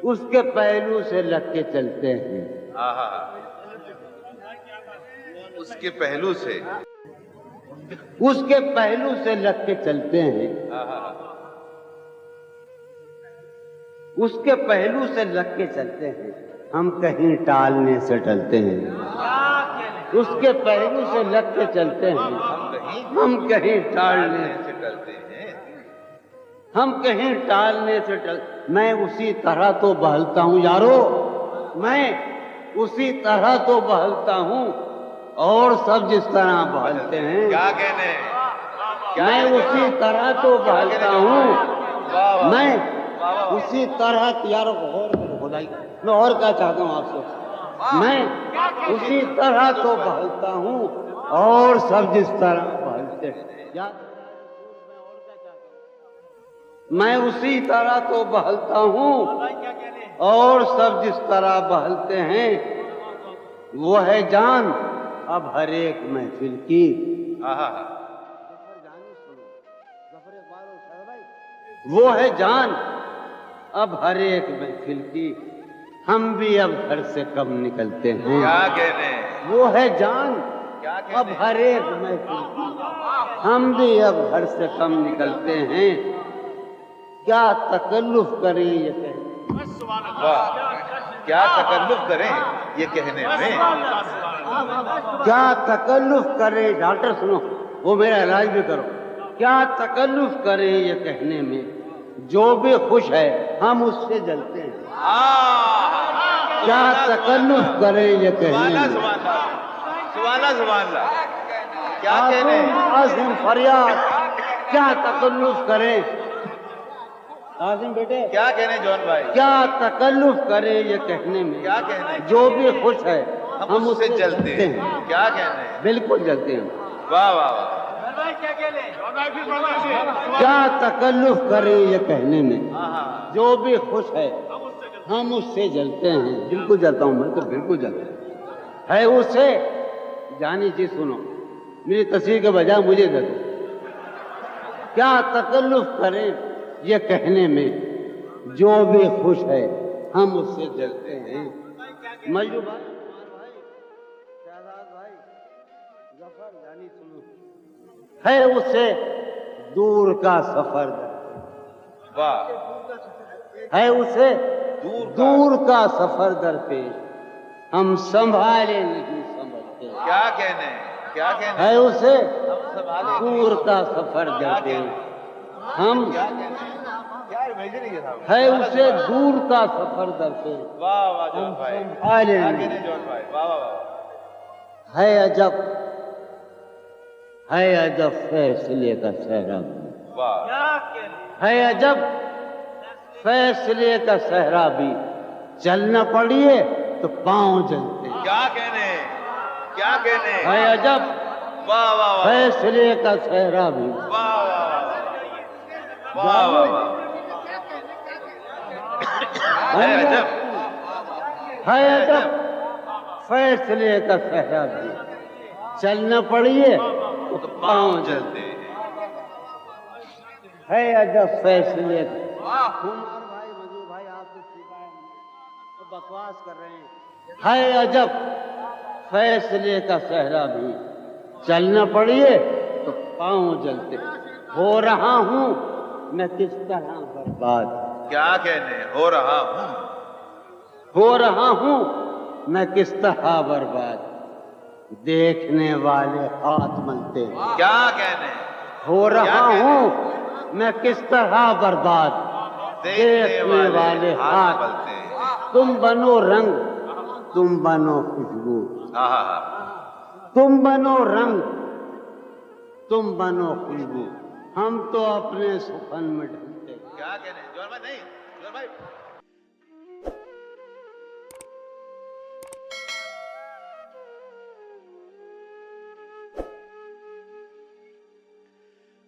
اس کے پہلو سے لگ کے چلتے ہیں. اس کے پہلو سے اس کے پہلو سے لگ کے چلتے ہیں. اس کے پہلو سے لگ کے چلتے ہیں. ہم کہیں ٹالنے سے ٹلتے ہیں. اس کے پہلو سے لگ کے چلتے ہیں. ہم کہیں ٹالنے سے ڈلتے ہیں. ہم کہیں ٹالنے سے میں اسی طرح تو بہلتا ہوں یارو. میں اسی طرح تو بہلتا ہوں اور سب جس طرح بہلتے ہیں. کیا کہنے میں اسی طرح تو بہلتا ہوں. میں اسی طرح یارو غور کرو خدائی. میں اور کیا چاہتا ہوں آپ سے. میں اسی طرح تو بہلتا ہوں اور سب جس طرح بہلتے ہیں. میں اسی طرح تو بہلتا ہوں اور سب جس طرح بہلتے ہیں. وہ ہے جان اب ہر ایک محفل کی. وہ ہے جان اب ہر ایک محفل کی. ہم بھی اب گھر سے کم نکلتے ہیں. کیا کہنے وہ ہے جان اب ہر ایک محفل کی. ہم بھی اب گھر سے کم نکلتے ہیں. کیا تکلف کریں یہ کہنے. کیا تکلف کریں یہ کہنے میں. کیا تکلف کریں. ڈاکٹر سنو وہ میرا علاج بھی کرو. کیا تکلف کریں یہ کہنے میں جو بھی خوش ہے ہم اس سے جلتے ہیں. کیا تکلف کریں یہ کہنے میں. سبحان اللہ کیا کہنے. عاظم فریاد کیا تکلف کریں. عاظم بیٹے کیا کہنے جون بھائی. کیا تکلف کریں یہ کہنے میں کیا کہنے جو بھی خوش ہے ہم اس سے جلتے ہیں. کیا کہنے. بالکل جلتے ہیں. واہ واہ واہ. کیا تکلف کریں یہ کہنے میں جو بھی خوش ہے ہم اس سے جلتے ہیں. بالکل جلتا ہوں میں تو بالکل جلتا ہوں. ہے اسے جانی چیز سنو میری تصویر کے بجائے مجھے دے دو. کیا تکلف کریں یہ کہنے میں جو بھی خوش ہے ہم اس سے جلتے ہیں. مجلو بھائی شہزاد بھائی ظفر جانی سنو. ہے اسے دور کا سفر واہ. ہے اسے دور کا سفر درپیش ہم سنبھالے نہیں سمجھتے. کیا کہنے. کیا کہنے. ہے اسے دور کا سفر درپیش ہم ہے اسے دور کا سفر درپیش واہ واہ جون بھائی. سنبھالے کیا نہیں. کہنے جون بھائی. واہ واہ واہ. ہے عجب فیصلے کا صحرا. واہ. ہے عجب فیصلے کا صحرا بھی چلنا پڑیے تو پاؤں جلتے. کیا کہنے. کیا کہنے. ہے عجب واہ واہ واہ. فیصلے کا صحرا بھی. واہ واہ واہ. واہ واہ واہ. ہے عجب. ہے عجب فیصلے کا صحرا بھی چلنا پڑیے تو پاؤں جلتے. ہے عجب فیصلے کا. بھائی مجھو بھائی آپ سے سیکھا ہے بکواس کر رہے ہیں. ہے عجب فیصلے کا صحرا بھی چلنا پڑیے تو پاؤں جلتے. ہو رہا ہوں میں کس طرح برباد. کیا کہنے. ہو رہا ہوں. ہو رہا ہوں میں کس طرح برباد دیکھنے والے ہاتھ ملتے. کیا کہنے. ہو رہا ہوں میں کس طرح برباد دیکھنے والے ہاتھ ملتے. تم بنو رنگ تم بنو خوشبو. تم بنو رنگ تم بنو خوشبو. ہم تو اپنے سخن میں ڈھلتے. کیا کہنے. جون بھائی نہیں. جون بھائی